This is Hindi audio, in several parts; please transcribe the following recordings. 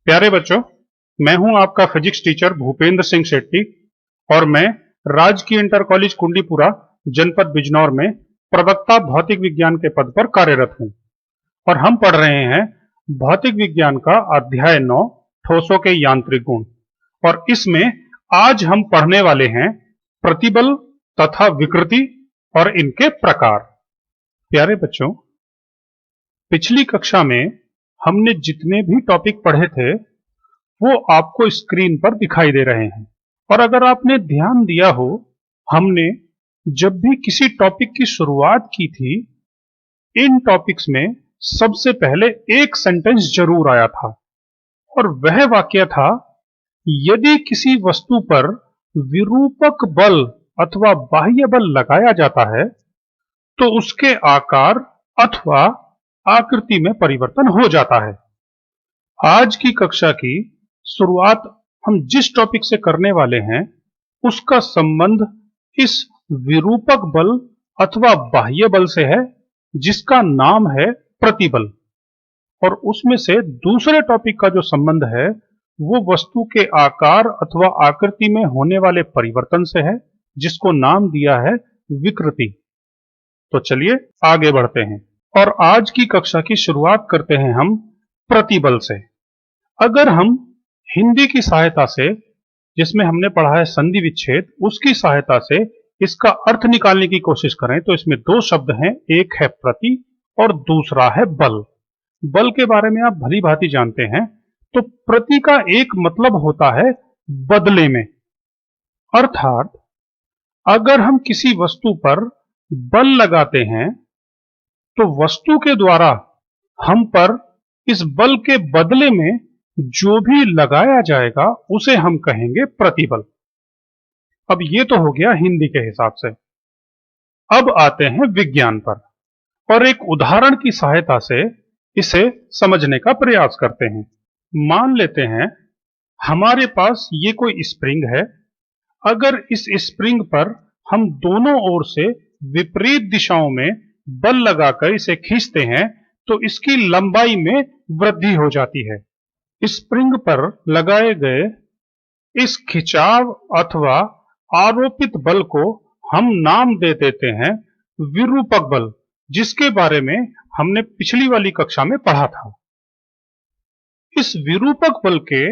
प्यारे बच्चों, मैं हूं आपका फिजिक्स टीचर भूपेंद्र सिंह शेट्टी और मैं राजकीय इंटर कॉलेज कुंडीपुरा जनपद बिजनौर में प्रवक्ता भौतिक विज्ञान के पद पर कार्यरत हूं और हम पढ़ रहे हैं भौतिक विज्ञान का अध्याय 9 ठोसों के यांत्रिक गुण। और इसमें आज हम पढ़ने वाले हैं प्रतिबल तथा विकृति और इनके प्रकार। प्यारे बच्चों, पिछली कक्षा में हमने जितने भी टॉपिक पढ़े थे वो आपको स्क्रीन पर दिखाई दे रहे हैं। और अगर आपने ध्यान दिया हो, हमने जब भी किसी टॉपिक की शुरुआत की थी, इन टॉपिक्स में सबसे पहले एक सेंटेंस जरूर आया था और वह वाक्य था, यदि किसी वस्तु पर विरूपक बल अथवा बाह्य बल लगाया जाता है तो उसके आकार अथवा आकृति में परिवर्तन हो जाता है। आज की कक्षा की शुरुआत हम जिस टॉपिक से करने वाले हैं उसका संबंध इस विरूपक बल अथवा बाह्य बल से है, जिसका नाम है प्रतिबल। और उसमें से दूसरे टॉपिक का जो संबंध है वो वस्तु के आकार अथवा आकृति में होने वाले परिवर्तन से है, जिसको नाम दिया है विकृति। तो चलिए आगे बढ़ते हैं और आज की कक्षा की शुरुआत करते हैं हम प्रतिबल से। अगर हम हिंदी की सहायता से, जिसमें हमने पढ़ा है संधि विच्छेद, उसकी सहायता से इसका अर्थ निकालने की कोशिश करें तो इसमें दो शब्द हैं, एक है प्रति और दूसरा है बल। बल के बारे में आप भली भांति जानते हैं। तो प्रति का एक मतलब होता है बदले में, अर्थात अगर हम किसी वस्तु पर बल लगाते हैं तो वस्तु के द्वारा हम पर इस बल के बदले में जो भी लगाया जाएगा उसे हम कहेंगे प्रतिबल। अब ये तो हो गया हिंदी के हिसाब से। अब आते हैं विज्ञान पर और एक उदाहरण की सहायता से इसे समझने का प्रयास करते हैं। मान लेते हैं हमारे पास ये कोई स्प्रिंग है। अगर इस स्प्रिंग पर हम दोनों ओर से विपरीत दिशाओं में बल लगाकर इसे खींचते हैं तो इसकी लंबाई में वृद्धि हो जाती है। स्प्रिंग पर लगाए गए इस खिंचाव अथवा आरोपित बल को हम नाम दे देते हैं विरूपक बल, जिसके बारे में हमने पिछली वाली कक्षा में पढ़ा था। इस विरूपक बल के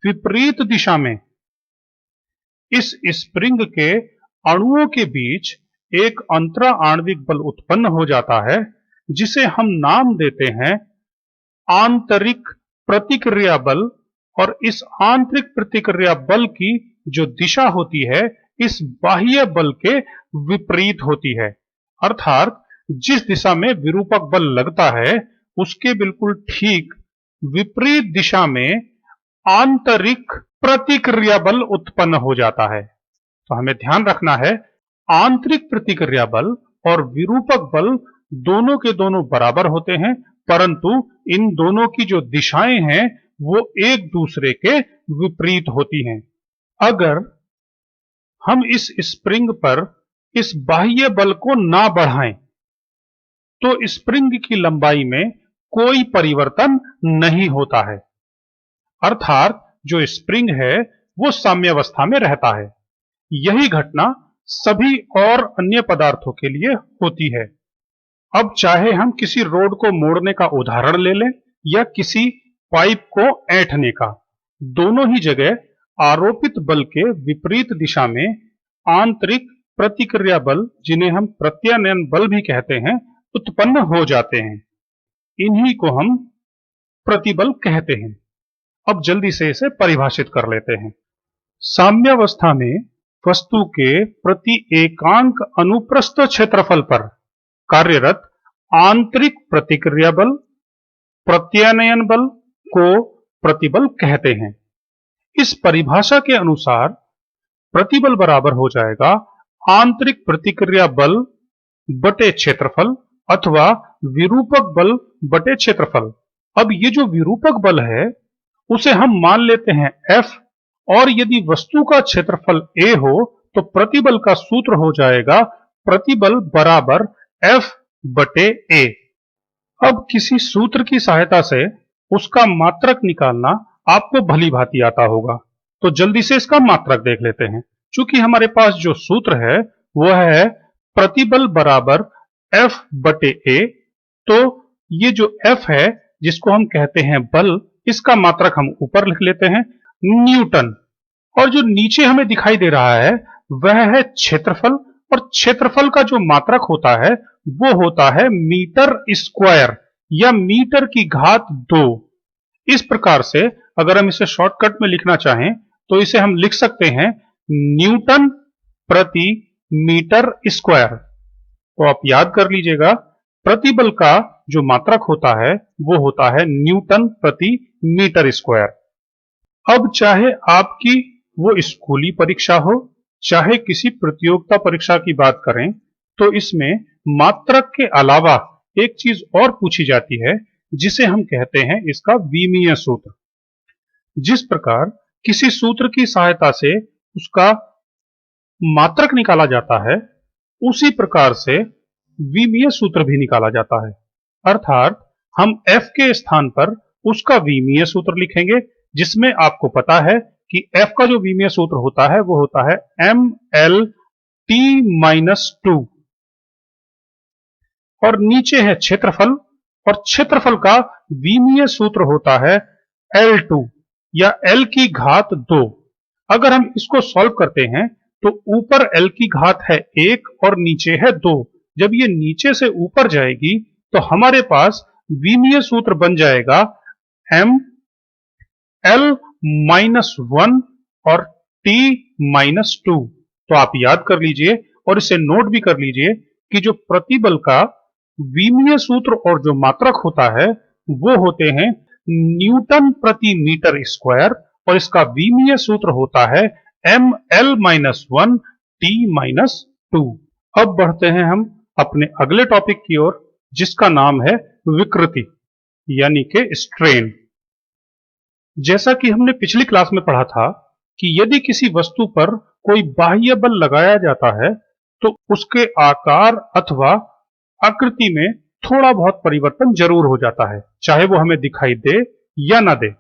विपरीत दिशा में इस स्प्रिंग के अणुओं के बीच एक अंतरा आणविक बल उत्पन्न हो जाता है, जिसे हम नाम देते हैं आंतरिक प्रतिक्रिया बल। और इस आंतरिक प्रतिक्रिया बल की जो दिशा होती है इस बाह्य बल के विपरीत होती है, अर्थात जिस दिशा में विरूपक बल लगता है उसके बिल्कुल ठीक विपरीत दिशा में आंतरिक प्रतिक्रिया बल उत्पन्न हो जाता है। तो हमें ध्यान रखना है, आंतरिक प्रतिक्रिया बल और विरूपक बल दोनों के दोनों बराबर होते हैं, परंतु इन दोनों की जो दिशाएं हैं वो एक दूसरे के विपरीत होती हैं। अगर हम इस स्प्रिंग पर इस बाह्य बल को ना बढ़ाएं तो स्प्रिंग की लंबाई में कोई परिवर्तन नहीं होता है, अर्थात जो स्प्रिंग है वो साम्यावस्था में रहता है। यही घटना सभी और अन्य पदार्थों के लिए होती है। अब चाहे हम किसी रोड को मोड़ने का उदाहरण ले लें या किसी पाइप को ऐंठने का, दोनों ही जगह आरोपित बल के विपरीत दिशा में आंतरिक प्रतिक्रिया बल, जिन्हें हम प्रत्यानयन बल भी कहते हैं, उत्पन्न हो जाते हैं। इन्हीं को हम प्रतिबल कहते हैं। अब जल्दी से इसे परिभाषित कर लेते हैं। साम्यावस्था में वस्तु के प्रति एकांक अनुप्रस्थ क्षेत्रफल पर कार्यरत आंतरिक प्रतिक्रिया बल, प्रत्यानयन बल को प्रतिबल कहते हैं। इस परिभाषा के अनुसार प्रतिबल बराबर हो जाएगा आंतरिक प्रतिक्रिया बल बटे क्षेत्रफल अथवा विरूपक बल बटे क्षेत्रफल। अब ये जो विरूपक बल है उसे हम मान लेते हैं F, और यदि वस्तु का क्षेत्रफल A हो तो प्रतिबल का सूत्र हो जाएगा प्रतिबल बराबर F बटे A। अब किसी सूत्र की सहायता से उसका मात्रक निकालना आपको भली भांति आता होगा। तो जल्दी से इसका मात्रक देख लेते हैं। चूंकि हमारे पास जो सूत्र है वह है प्रतिबल बराबर F बटे A, तो ये जो F है जिसको हम कहते हैं बल, इसका मात्रक हम ऊपर लिख लेते हैं न्यूटन, और जो नीचे हमें दिखाई दे रहा है वह है क्षेत्रफल, और क्षेत्रफल का जो मात्रक होता है वो होता है मीटर स्क्वायर या मीटर की घात 2। इस प्रकार से अगर हम इसे शॉर्टकट में लिखना चाहें तो इसे हम लिख सकते हैं न्यूटन प्रति मीटर स्क्वायर। तो आप याद कर लीजिएगा, प्रतिबल का जो मात्रक होता है वो होता है न्यूटन प्रति मीटर स्क्वायर। अब चाहे आपकी वो स्कूली परीक्षा हो, चाहे किसी प्रतियोगिता परीक्षा की बात करें, तो इसमें मात्रक के अलावा एक चीज और पूछी जाती है जिसे हम कहते हैं इसका विमीय सूत्र। जिस प्रकार किसी सूत्र की सहायता से उसका मात्रक निकाला जाता है, उसी प्रकार से विमीय सूत्र भी निकाला जाता है। अर्थात हम f के स्थान पर उसका विमीय सूत्र लिखेंगे, जिसमें आपको पता है कि f का जो विमीय सूत्र होता है वो होता है mLT-2, और नीचे है क्षेत्रफल, और क्षेत्रफल का विमीय सूत्र होता है L2 या L की घात 2। अगर हम इसको सॉल्व करते हैं तो ऊपर L की घात है 1 और नीचे है 2। जब ये नीचे से ऊपर जाएगी तो हमारे पास विमीय सूत्र बन जाएगा mL-1 और T-2। तो आप याद कर लीजिए और इसे नोट भी कर लीजिए कि जो प्रतिबल का विमीय सूत्र और जो मात्रक होता है वो होते हैं न्यूटन प्रति मीटर स्क्वायर, और इसका विमीय सूत्र होता है mL-1 T-2। अब बढ़ते हैं हम अपने अगले टॉपिक की ओर, जिसका नाम है विकृति यानी कि स्ट्रेन। जैसा कि हमने पिछली क्लास में पढ़ा था कि यदि किसी वस्तु पर कोई बाह्य बल लगाया जाता है तो उसके आकार अथवा आकृति में थोड़ा बहुत परिवर्तन जरूर हो जाता है, चाहे वो हमें दिखाई दे या ना दे।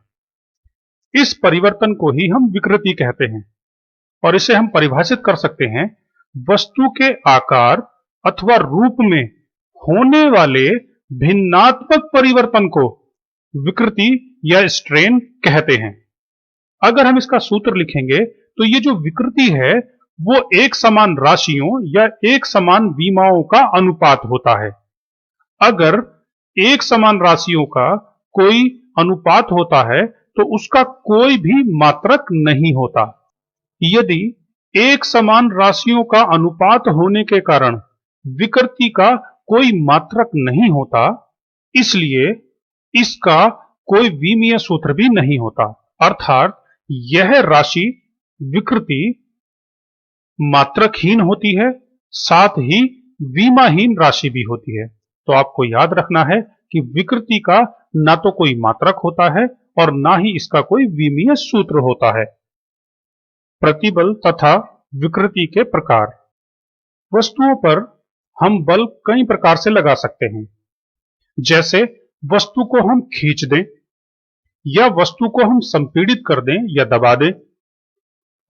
इस परिवर्तन को ही हम विकृति कहते हैं, और इसे हम परिभाषित कर सकते हैं वस्तु के आकार अथवा रूप में होने वाले भिन्नात्मक परिवर्तन को विकृति या स्ट्रेन कहते हैं। अगर हम इसका सूत्र लिखेंगे तो ये जो विकृति है वो एक समान राशियों या एक समान विमाओं का अनुपात होता है। अगर एक समान राशियों का कोई अनुपात होता है तो उसका कोई भी मात्रक नहीं होता। यदि एक समान राशियों का अनुपात होने के कारण विकृति का कोई मात्रक नहीं होता, इसलिए इसका कोई विमीय सूत्र भी नहीं होता। अर्थात यह राशि विकृति मात्रकहीन होती है, साथ ही विमाहीन राशि भी होती है। तो आपको याद रखना है कि विकृति का ना तो कोई मात्रक होता है और ना ही इसका कोई विमीय सूत्र होता है। प्रतिबल तथा विकृति के प्रकार। वस्तुओं पर हम बल कई प्रकार से लगा सकते हैं, जैसे वस्तु को हम खींच दें, या वस्तु को हम संपीड़ित कर दें या दबा दें।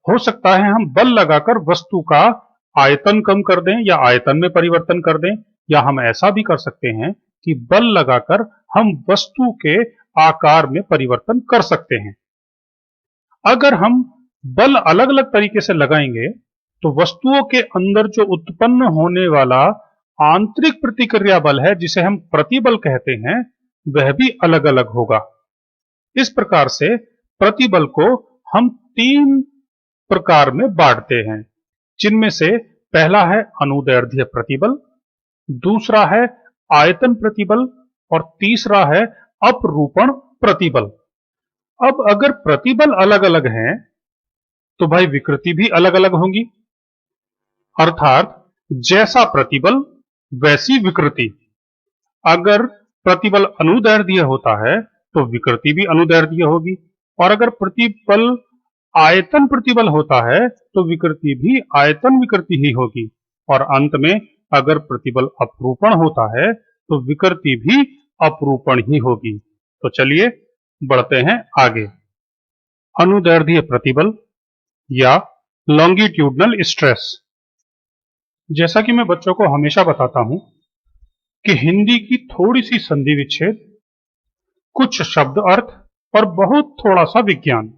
हो सकता है हम बल लगाकर वस्तु का आयतन कम कर दें या आयतन में परिवर्तन कर दें, या हम ऐसा भी कर सकते हैं कि बल लगाकर हम वस्तु के आकार में परिवर्तन कर सकते हैं। अगर हम बल अलग अलग तरीके से लगाएंगे तो वस्तुओं के अंदर जो उत्पन्न होने वाला आंतरिक प्रतिक्रिया बल है, जिसे हम प्रतिबल कहते हैं, वह भी अलग अलग होगा। इस प्रकार से प्रतिबल को हम 3 प्रकार में बांटते हैं, जिनमें से पहला है अनुदैर्ध्य प्रतिबल, दूसरा है आयतन प्रतिबल, और तीसरा है अपरूपण प्रतिबल। अब अगर प्रतिबल अलग अलग हैं तो भाई विकृति भी अलग अलग होंगी। अर्थात जैसा प्रतिबल वैसी विकृति। अगर प्रतिबल अनुदैर्ध्य होता है तो विकृति भी अनुदैर्ध्य होगी, और अगर प्रतिबल आयतन प्रतिबल होता है तो विकृति भी आयतन विकृति ही होगी, और अंत में अगर प्रतिबल अपरूपण होता है तो विकृति भी अपरूपण ही होगी। तो चलिए बढ़ते हैं आगे। अनुदैर्ध्य प्रतिबल या लॉन्गिट्यूडनल स्ट्रेस। जैसा कि मैं बच्चों को हमेशा बताता हूं कि हिंदी की थोड़ी सी संधि विच्छेद, कुछ शब्द अर्थ और बहुत थोड़ा सा विज्ञान,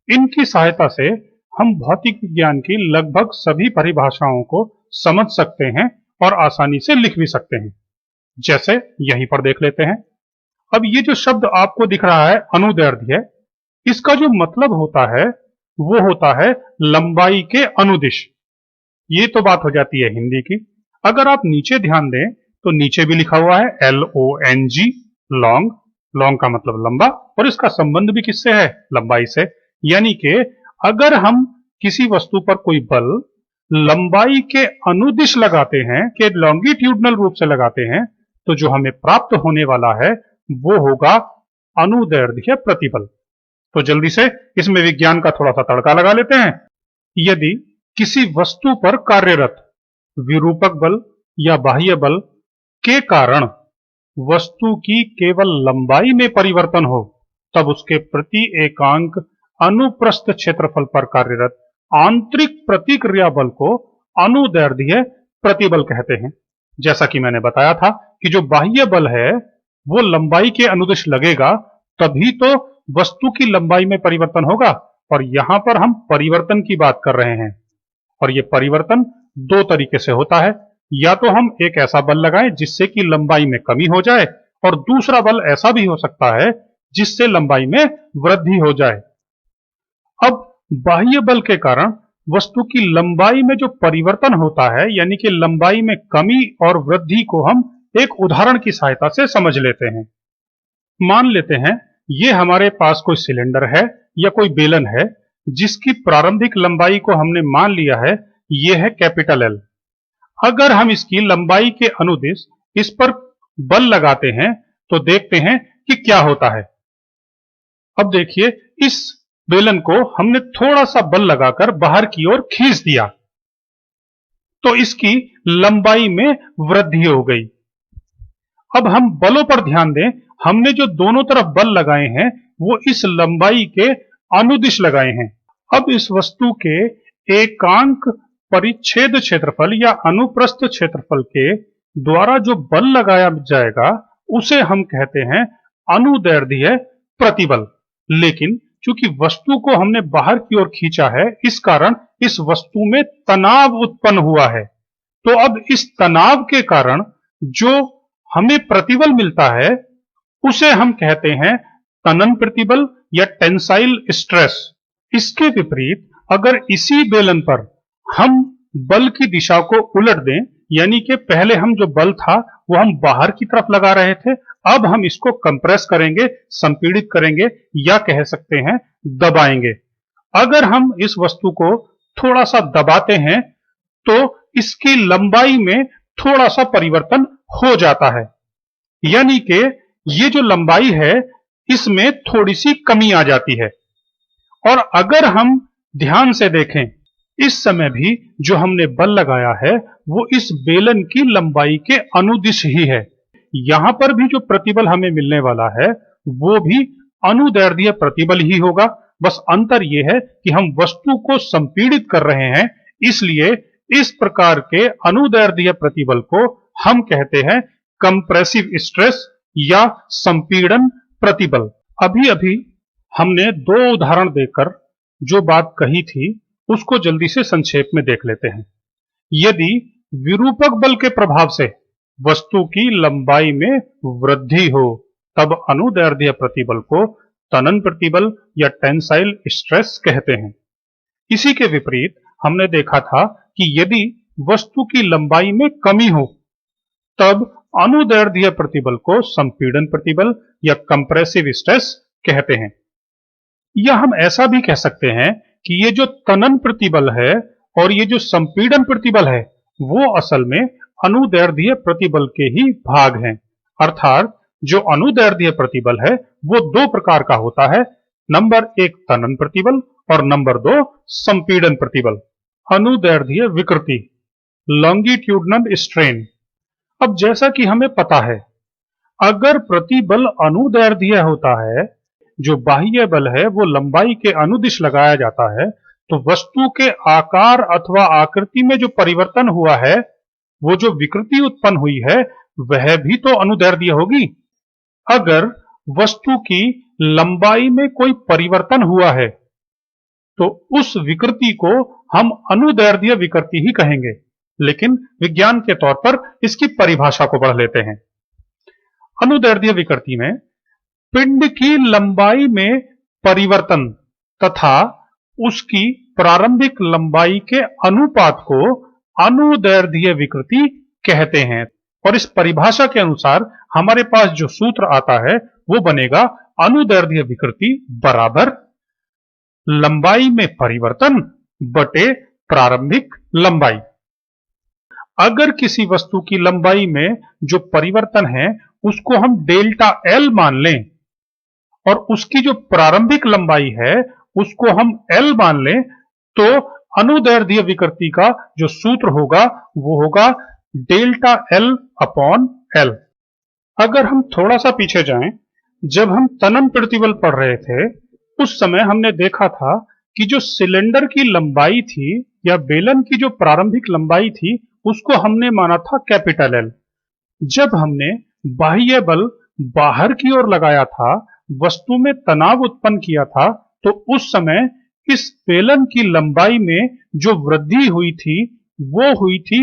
इनकी सहायता से हम भौतिक विज्ञान की लगभग सभी परिभाषाओं को समझ सकते हैं और आसानी से लिख भी सकते हैं। जैसे यहीं पर देख लेते हैं। अब ये जो शब्द आपको दिख रहा है अनुदैर्ध्य, इसका जो मतलब होता है वो होता है लंबाई के अनुदिश। ये तो बात हो जाती है हिंदी की। अगर आप नीचे ध्यान दें तो नीचे भी लिखा हुआ है LONG, लॉन्ग। लॉन्ग का मतलब लंबा, और इसका संबंध भी किससे है? लंबाई से। यानी कि अगर हम किसी वस्तु पर कोई बल लंबाई के अनुदिश लगाते हैं, कि लॉन्गिट्यूडनल रूप से लगाते हैं, तो जो हमें प्राप्त होने वाला है वो होगा अनुदैर्ध्य प्रतिबल। तो जल्दी से इसमें विज्ञान का थोड़ा सा तड़का लगा लेते हैं। यदि किसी वस्तु पर कार्यरत विरूपक बल या बाह्य बल के कारण वस्तु की केवल लंबाई में परिवर्तन हो, तब उसके प्रति एकांक अनुप्रस्थ क्षेत्रफल पर कार्यरत आंतरिक प्रतिक्रिया बल को अनुदैर्ध्य प्रतिबल कहते हैं। जैसा कि मैंने बताया था कि जो बाह्य बल है वो लंबाई के अनुदिश लगेगा, तभी तो वस्तु की लंबाई में परिवर्तन होगा। और यहां पर हम परिवर्तन की बात कर रहे हैं, और ये परिवर्तन दो तरीके से होता है। या तो हम एक ऐसा बल लगाएं जिससे कि लंबाई में कमी हो जाए, और दूसरा बल ऐसा भी हो सकता है जिससे लंबाई में वृद्धि हो जाए। अब बाह्य बल के कारण वस्तु की लंबाई में जो परिवर्तन होता है, यानी कि लंबाई में कमी और वृद्धि को हम एक उदाहरण की सहायता से समझ लेते हैं। मान लेते हैं ये हमारे पास कोई सिलेंडर है या कोई बेलन है, जिसकी प्रारंभिक लंबाई को हमने मान लिया है ये है कैपिटल L। अगर हम इसकी लंबाई के अनुदिश इस पर बल लगाते हैं तो देखते हैं कि क्या होता है। अब देखिए, इस बेलन को हमने थोड़ा सा बल लगाकर बाहर की ओर खींच दिया, तो इसकी लंबाई में वृद्धि हो गई। अब हम बलों पर ध्यान दें। हमने जो दोनों तरफ बल लगाए हैं वो इस लंबाई के अनुदिश लगाए हैं। अब इस वस्तु के एकांक परिच्छेद क्षेत्रफल या अनुप्रस्थ क्षेत्रफल के द्वारा जो बल लगाया जाएगा उसे हम कहते हैं अनुदैर्ध्य प्रतिबल। लेकिन चूंकि वस्तु को हमने बाहर की ओर खींचा है, इस कारण इस वस्तु में तनाव उत्पन्न हुआ है। तो अब इस तनाव के कारण जो हमें प्रतिबल मिलता है उसे हम कहते हैं तनन प्रतिबल या टेंसाइल स्ट्रेस। इसके विपरीत अगर इसी बेलन पर हम बल की दिशा को उलट दें, यानी कि पहले हम जो बल था वो हम बाहर की तरफ लगा रहे थे, अब हम इसको कंप्रेस करेंगे, संपीड़ित करेंगे, या कह सकते हैं दबाएंगे। अगर हम इस वस्तु को थोड़ा सा दबाते हैं तो इसकी लंबाई में थोड़ा सा परिवर्तन हो जाता है, यानी कि ये जो लंबाई है इसमें थोड़ी सी कमी आ जाती है। और अगर हम ध्यान से देखें, इस समय भी जो हमने बल लगाया है वो इस बेलन की लंबाई के अनुदिश ही है। यहां पर भी जो प्रतिबल हमें मिलने वाला है वो भी अनुदैर्ध्य प्रतिबल ही होगा। बस अंतर यह है कि हम वस्तु को संपीड़ित कर रहे हैं, इसलिए इस प्रकार के अनुदैर्ध्य प्रतिबल को हम कहते हैं कंप्रेसिव स्ट्रेस या संपीड़न प्रतिबल। अभी अभी हमने दो उदाहरण देकर जो बात कही थी उसको जल्दी से संक्षेप में देख लेते हैं। यदि विरूपक बल के प्रभाव से वस्तु की लंबाई में वृद्धि हो, तब अनुदैर्ध्य प्रतिबल को तनन प्रतिबल या टेंसाइल स्ट्रेस कहते हैं। इसी के विपरीत हमने देखा था कि यदि वस्तु की लंबाई में कमी हो, तब अनुदैर्ध्य प्रतिबल को संपीड़न प्रतिबल या कंप्रेसिव स्ट्रेस कहते हैं। या हम ऐसा भी कह सकते हैं कि ये जो तनन प्रतिबल है और ये जो संपीड़न प्रतिबल है वो असल में अनुदैर्ध्य प्रतिबल के ही भाग हैं। अर्थात जो अनुदैर्ध्य प्रतिबल है वो दो प्रकार का होता है, नंबर एक तनन प्रतिबल और नंबर दो संपीड़न प्रतिबल। अनुदैर्ध्य विकृति, लॉन्गिट्यूडनल स्ट्रेन। अब जैसा कि हमें पता है, अगर प्रतिबल अनुदैर्ध्य होता है जो बाह्य बल है वो लंबाई के अनुदिश लगाया जाता है, तो वस्तु के आकार अथवा आकृति में जो परिवर्तन हुआ है, वो जो विकृति उत्पन्न हुई है, वह भी तो अनुदैर्ध्य होगी। अगर वस्तु की लंबाई में कोई परिवर्तन हुआ है, तो उस विकृति को हम अनुदैर्ध्य विकृति ही कहेंगे। लेकिन विज्ञान के तौर पर इसकी परिभाषा को पढ़ लेते हैं। अनुदैर्ध्य विकृति में पिंड की लंबाई में परिवर्तन तथा उसकी प्रारंभिक लंबाई के अनुपात को अनुदैर्ध्य विकृति कहते हैं। और इस परिभाषा के अनुसार हमारे पास जो सूत्र आता है वो बनेगा अनुदैर्ध्य विकृति बराबर लंबाई में परिवर्तन बटे प्रारंभिक लंबाई। अगर किसी वस्तु की लंबाई में जो परिवर्तन है उसको हम डेल्टा एल मान लें और उसकी जो प्रारंभिक लंबाई है उसको हम एल मान लें, तो अनुदैर्ध्य विकृति का जो सूत्र होगा वो होगा डेल्टा एल अपॉन एल। अगर हम थोड़ा सा पीछे जाएं, जब हम तनन प्रतिबल पढ़ रहे थे उस समय हमने देखा था कि जो सिलेंडर की लंबाई थी या बेलन की जो प्रारंभिक लंबाई थी उसको हमने माना था कैपिटल एल। जब हमने बाह्य बल बाहर की ओर लगाया था, वस्तु में तनाव उत्पन्न किया था, तो उस समय इस बेलन की लंबाई में जो वृद्धि हुई थी वो हुई थी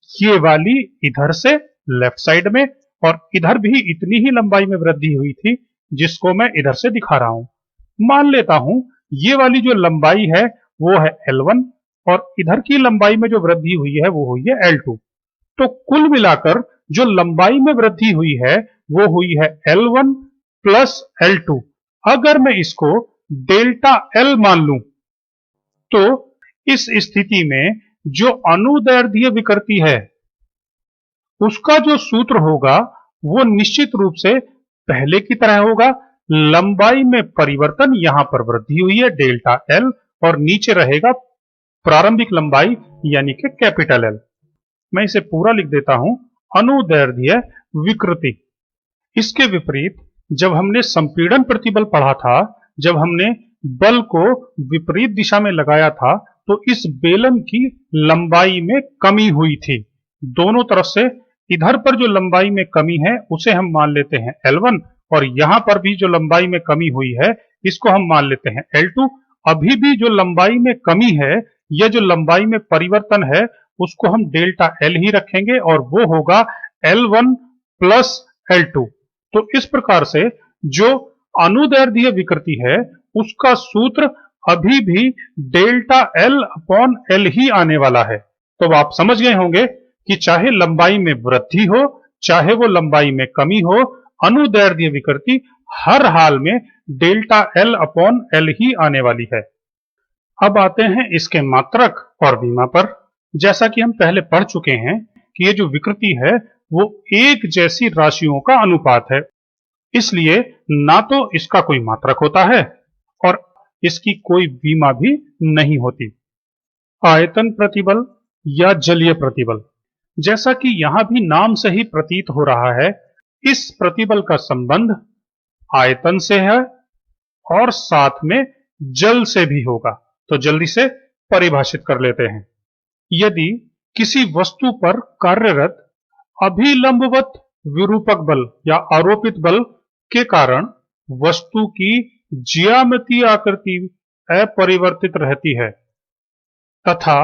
ये वाली इधर से लेफ्ट साइड में, और इधर भी इतनी ही लंबाई में वृद्धि हुई थी जिसको मैं इधर से दिखा रहा हूं। मान लेता हूं ये वाली जो लंबाई है वो है L1 और इधर की लंबाई में जो वृद्धि हुई है वो हुई है L2। तो कुल मिलाकर जो लंबाई में वृद्धि हुई है वो हुई है L1 प्लस L2। अगर मैं इसको डेल्टा L मान लूं, तो इस स्थिति में जो अनुदैर्ध्य विकृति है उसका जो सूत्र होगा वो निश्चित रूप से पहले की तरह होगा। लंबाई में परिवर्तन, यहां पर वृद्धि हुई है डेल्टा एल, और नीचे रहेगा प्रारंभिक लंबाई यानी कि कैपिटल एल। मैं इसे पूरा लिख देता हूं, अनुदैर्ध्य विकृति। इसके विपरीत जब हमने संपीड़न प्रतिबल पढ़ा था, जब हमने बल को विपरीत दिशा में लगाया था, तो इस बेलन की लंबाई में कमी हुई थी। दोनों तरफ से इधर पर जो लंबाई में कमी है उसे हम मान लेते हैं L1, और यहां पर भी जो लंबाई में कमी हुई है इसको हम मान लेते हैं L2। अभी भी जो लंबाई में कमी है या जो लंबाई में परिवर्तन है उसको हम डेल्टा L ही रखेंगे और वो होगा L1 प्लस L2। तो इस प्रकार से जो अनुदैर्ध्य विकृति है उसका सूत्र अभी भी डेल्टा L अपॉन L ही आने वाला है। तो आप समझ गए होंगे कि चाहे लंबाई में वृद्धि हो चाहे वो लंबाई में कमी हो, अनुदैर्ध्य विकृति हर हाल में डेल्टा एल अपॉन एल ही आने वाली है। अब आते हैं इसके मात्रक और विमा पर। जैसा कि हम पहले पढ़ चुके हैं कि ये जो विकृति है वो एक जैसी राशियों का अनुपात है, इसलिए ना तो इसका कोई मात्रक होता है और इसकी कोई विमा भी नहीं होती। आयतन प्रतिबल या जलीय प्रतिबल, जैसा कि यहां भी नाम से ही प्रतीत हो रहा है, इस प्रतिबल का संबंध आयतन से है और साथ में जल से भी होगा। तो जल्दी से परिभाषित कर लेते हैं। यदि किसी वस्तु पर कार्यरत अभिलंबवत विरूपक बल या आरोपित बल के कारण वस्तु की ज्यामितीय आकृति अपरिवर्तित रहती है तथा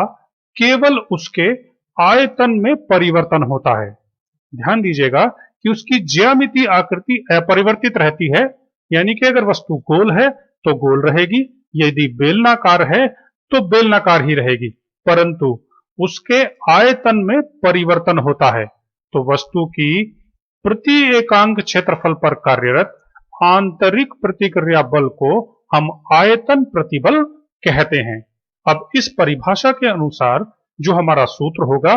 केवल उसके आयतन में परिवर्तन होता है। ध्यान दीजिएगा कि उसकी ज्यामितीय आकृति अपरिवर्तित रहती है, यानी कि अगर वस्तु गोल है तो गोल रहेगी, यदि बेलनाकार है तो बेलनाकार ही रहेगी, परंतु उसके आयतन में परिवर्तन होता है। तो वस्तु की प्रति एकांक क्षेत्रफल पर कार्यरत आंतरिक प्रतिक्रिया बल को हम आयतन प्रतिबल कहते हैं। अब इस परिभाषा के अनुसार जो हमारा सूत्र होगा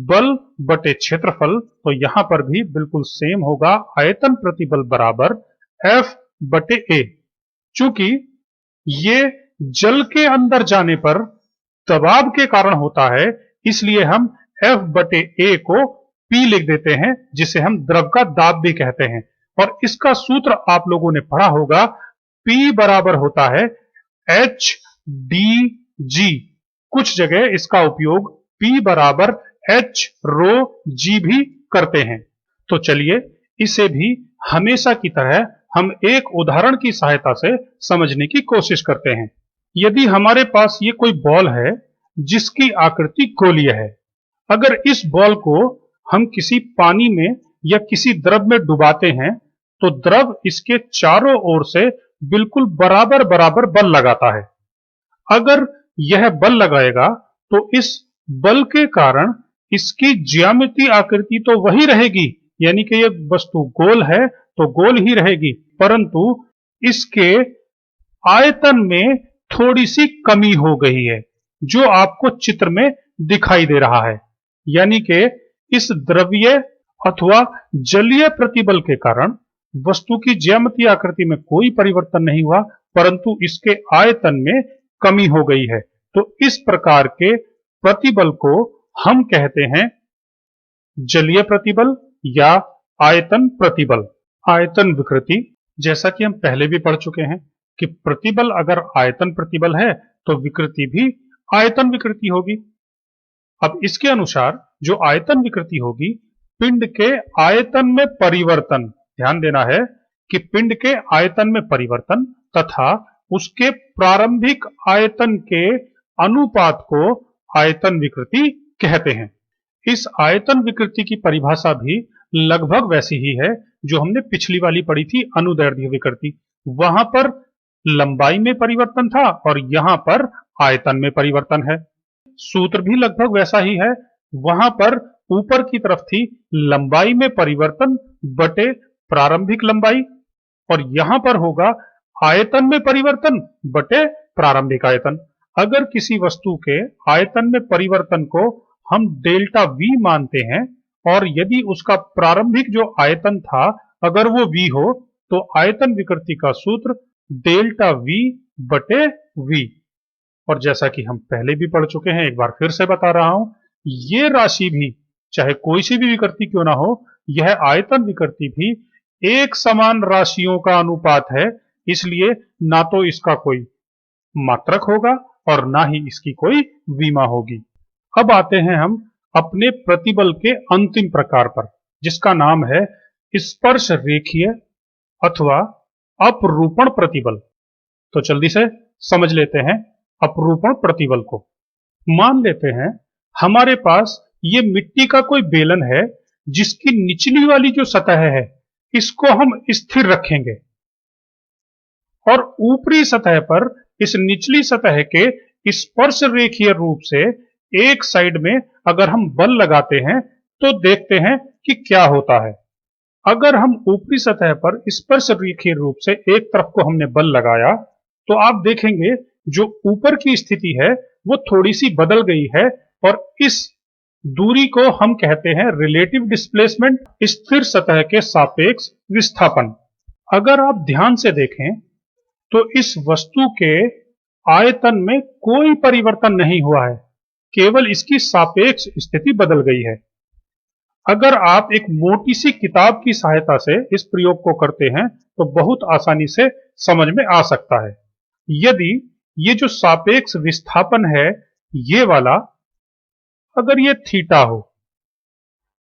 बल बटे क्षेत्रफल, तो यहां पर भी बिल्कुल सेम होगा, आयतन प्रतिबल बराबर F बटे A। चूंकि ये जल के अंदर जाने पर दबाव के कारण होता है, इसलिए हम F बटे A को P लिख देते हैं, जिसे हम द्रव का दाब भी कहते हैं। और इसका सूत्र आप लोगों ने पढ़ा होगा, P बराबर होता है एच डी जी। कुछ जगह इसका उपयोग P बराबर एच रो जी भी करते हैं। तो चलिए इसे भी हमेशा की तरह हम एक उदाहरण की सहायता से समझने की कोशिश करते हैं। यदि हमारे पास ये कोई बॉल है जिसकी आकृति गोलीय है, अगर इस बॉल को हम किसी पानी में या किसी द्रव में डुबाते हैं तो द्रव इसके चारों ओर से बिल्कुल बराबर बराबर बल लगाता है। अगर यह बल लगाएगा तो इस बल के कारण इसकी ज्यामितीय आकृति तो वही रहेगी, यानी कि यह वस्तु गोल है तो गोल ही रहेगी, परंतु इसके आयतन में थोड़ी सी कमी हो गई है जो आपको चित्र में दिखाई दे रहा है। यानी कि इस द्रव्य अथवा जलीय प्रतिबल के कारण वस्तु की ज्यामितीय आकृति में कोई परिवर्तन नहीं हुआ, परंतु इसके आयतन में कमी हो गई है। तो इस प्रकार के प्रतिबल को हम कहते हैं जलीय प्रतिबल या आयतन प्रतिबल। आयतन विकृति, जैसा कि हम पहले भी पढ़ चुके हैं कि प्रतिबल अगर आयतन प्रतिबल है तो विकृति भी आयतन विकृति होगी। अब इसके अनुसार जो आयतन विकृति होगी, पिंड के आयतन में परिवर्तन, ध्यान देना है कि पिंड के आयतन में परिवर्तन तथा उसके प्रारंभिक आयतन के अनुपात को आयतन विकृति कहते हैं। इस आयतन विकृति की परिभाषा भी लगभग वैसी ही है जो हमने पिछली वाली पढ़ी थी, अनुदैर्ध्य विकृति। वहां पर लंबाई में परिवर्तन था और यहां पर आयतन में परिवर्तन है। सूत्र भी लगभग वैसा ही है। वहां पर ऊपर की तरफ थी लंबाई में परिवर्तन बटे प्रारंभिक लंबाई, और यहां पर होगा आयतन में परिवर्तन बटे प्रारंभिक आयतन। अगर किसी वस्तु के आयतन में परिवर्तन को हम डेल्टा V मानते हैं और यदि उसका प्रारंभिक जो आयतन था अगर वो V हो तो आयतन विकृति का सूत्र डेल्टा V बटे V। और जैसा कि हम पहले भी पढ़ चुके हैं, एक बार फिर से बता रहा हूं, ये राशि भी चाहे कोई सी भी विकृति क्यों ना हो, यह आयतन विकृति भी एक समान राशियों का अनुपात है, इसलिए ना तो इसका कोई मात्रक होगा और ना ही इसकी कोई विमा होगी। अब आते हैं हम अपने प्रतिबल के अंतिम प्रकार पर, जिसका नाम है स्पर्श रेखीय अथवा अपरूपण प्रतिबल। तो जल्दी से समझ लेते हैं अपरूपण प्रतिबल को। मान लेते हैं हमारे पास ये मिट्टी का कोई बेलन है जिसकी निचली वाली जो सतह है इसको हम स्थिर रखेंगे और ऊपरी सतह पर इस निचली सतह के स्पर्श रेखीय रूप से एक साइड में अगर हम बल लगाते हैं तो देखते हैं कि क्या होता है। अगर हम ऊपरी सतह पर स्पर्श रेखीय रूप से एक तरफ को हमने बल लगाया तो आप देखेंगे जो ऊपर की स्थिति है वो थोड़ी सी बदल गई है और इस दूरी को हम कहते हैं रिलेटिव डिस्प्लेसमेंट, स्थिर सतह के सापेक्ष विस्थापन। अगर आप ध्यान से देखें तो इस वस्तु के आयतन में कोई परिवर्तन नहीं हुआ है, केवल इसकी सापेक्ष स्थिति बदल गई है। अगर आप एक मोटी सी किताब की सहायता से इस प्रयोग को करते हैं तो बहुत आसानी से समझ में आ सकता है। यदि ये जो सापेक्ष विस्थापन है ये वाला, अगर ये थीटा हो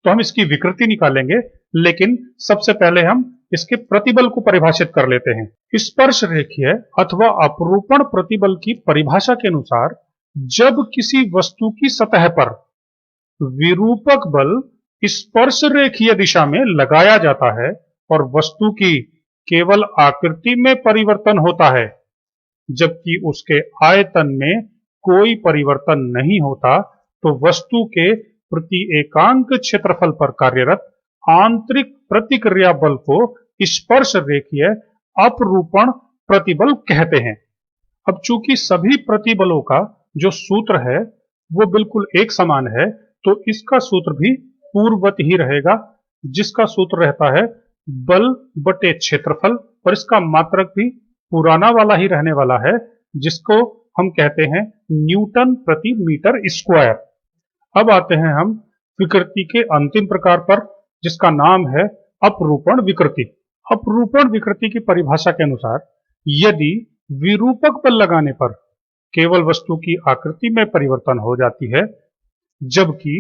तो हम इसकी विकृति निकालेंगे, लेकिन सबसे पहले हम इसके प्रतिबल को परिभाषित कर लेते हैं। स्पर्श रेखीय अथवा अपरूपण प्रतिबल की परिभाषा के अनुसार जब किसी वस्तु की सतह पर विरूपक बल स्पर्श रेखीय दिशा में लगाया जाता है और वस्तु की केवल आकृति में परिवर्तन होता है जबकि उसके आयतन में कोई परिवर्तन नहीं होता, तो वस्तु के प्रति एकांक क्षेत्रफल पर कार्यरत आंतरिक प्रतिक्रिया बल को स्पर्श रेखीय अपरूपण प्रतिबल कहते हैं। अब चूंकि सभी प्रतिबलों का जो सूत्र है वो बिल्कुल एक समान है, तो इसका सूत्र भी पूर्ववत ही रहेगा, जिसका सूत्र रहता है बल बटे क्षेत्रफल, और इसका मात्रक भी पुराना वाला ही रहने वाला है जिसको हम कहते हैं न्यूटन प्रति मीटर स्क्वायर। अब आते हैं हम विकृति के अंतिम प्रकार पर, जिसका नाम है अपरूपण विकृति। अपरूपण विकृति की परिभाषा के अनुसार यदि विरूपक बल लगाने पर केवल वस्तु की आकृति में परिवर्तन हो जाती है, जबकि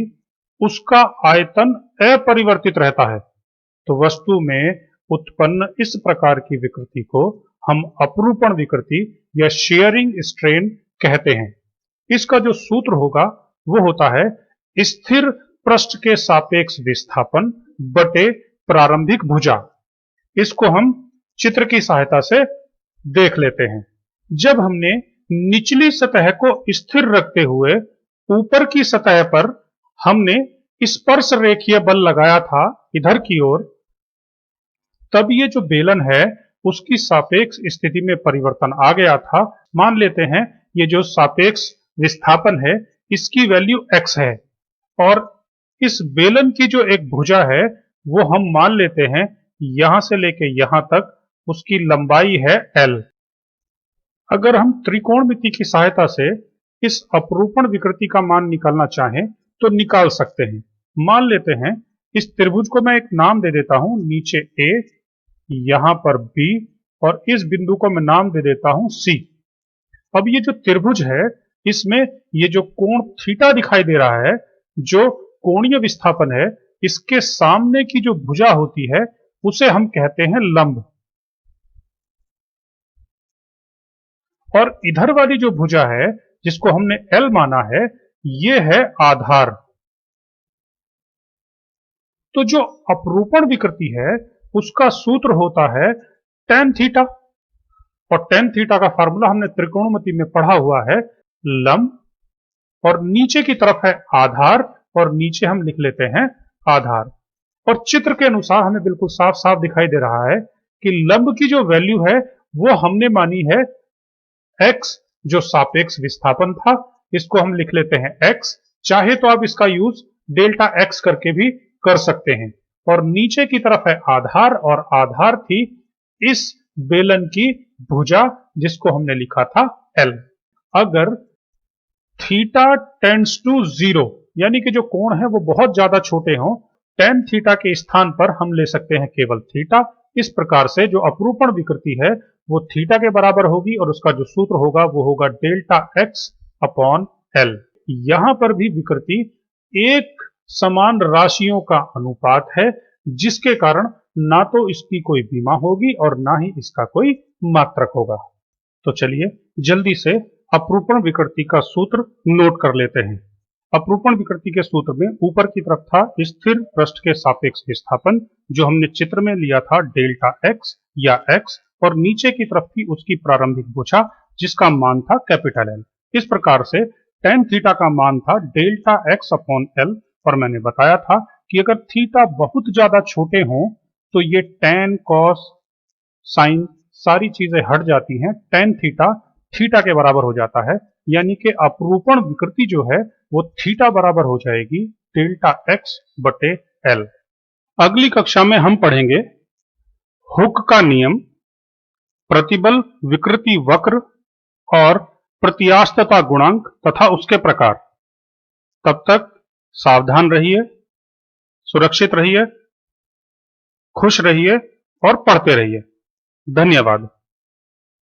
उसका आयतन अपरिवर्तित रहता है, तो वस्तु में उत्पन्न इस प्रकार की विकृति को हम अपरूपण विकृति या शेयरिंग स्ट्रेन कहते हैं। इसका जो सूत्र होगा वो होता है स्थिर पृष्ठ के सापेक्ष विस्थापन बटे प्रारंभिक भुजा। इसको हम चित्र की सहायता से देख लेते हैं। जब हमने निचली सतह को स्थिर रखते हुए ऊपर की सतह पर हमने स्पर्श रेखीय बल लगाया था इधर की ओर, तब ये जो बेलन है उसकी सापेक्ष स्थिति में परिवर्तन आ गया था। मान लेते हैं ये जो सापेक्ष विस्थापन है इसकी वैल्यू x है, और इस बेलन की जो एक भुजा है वो हम मान लेते हैं यहां से लेके यहां तक उसकी लंबाई है l। अगर हम त्रिकोणमिति की सहायता से इस अपरूपण विकृति का मान निकालना चाहें तो निकाल सकते हैं। मान लेते हैं इस त्रिभुज को मैं एक नाम दे देता हूं, नीचे a, यहां पर b, और इस बिंदु को मैं नाम दे देता हूं c। अब ये जो त्रिभुज है इसमें ये जो कोण थीटा दिखाई दे रहा है, जो कोणीय विस्थापन है, इसके सामने की जो भुजा होती है उसे हम कहते हैं लंब, और इधर वाली जो भुजा है जिसको हमने L माना है ये है आधार। तो जो अपरूपण विकृति है उसका सूत्र होता है tan थीटा, और tan थीटा का फार्मूला हमने त्रिकोणमिति में पढ़ा हुआ है, लंब और नीचे की तरफ है आधार, और नीचे हम लिख लेते हैं आधार। और चित्र के अनुसार हमें बिल्कुल साफ साफ दिखाई दे रहा है कि लंब की जो वैल्यू है वो हमने मानी है x, जो सापेक्ष विस्थापन था, इसको हम लिख लेते हैं x। चाहे तो आप इसका यूज डेल्टा x करके भी कर सकते हैं। और नीचे की तरफ है आधार, और आधार थी इस बेलन की भुजा जिसको हमने लिखा था L। अगर थीटा टेंड्स टू 0, यानी कि जो कोण है वो बहुत ज्यादा छोटे हों, tan थीटा के स्थान पर हम ले सकते हैं केवल थीटा। इस प्रकार से जो अपरूपण विकृति है वो थीटा के बराबर होगी, और उसका जो सूत्र होगा वो होगा डेल्टा x अपॉन L। यहां पर भी विकृति एक समान राशियों का अनुपात है, जिसके कारण ना तो इसकी कोई विमा होगी और ना ही इसका कोई मात्रक होगा। तो चलिए जल्दी से अपरूपण विकृति का सूत्र नोट कर लेते हैं। अपरूपण विकृति के सूत्र में ऊपर की तरफ था स्थिर पृष्ठ के सापेक्ष विस्थापन, जो हमने चित्र में लिया था डेल्टा x या x, और नीचे की तरफ थी उसकी प्रारंभिक भुजा जिसका मान था कैपिटल L। इस प्रकार से tan थीटा का मान था डेल्टा x अपॉन L, और मैंने बताया था कि अगर थीटा बहुत ज्यादा छोटे हों तो ये tan, cos, sin सारी चीजें हट जाती हैं, tan थीटा थीटा के बराबर हो जाता है, यानी कि अपरूपण विकृति जो है वो थीटा बराबर हो जाएगी डेल्टा x बटे L। अगली कक्षा में हम पढ़ेंगे हुक का नियम, प्रतिबल विकृति वक्र और प्रत्यास्थता गुणांक तथा उसके प्रकार। तब तक सावधान रहिए, सुरक्षित रहिए, खुश रहिए और पढ़ते रहिए। धन्यवाद।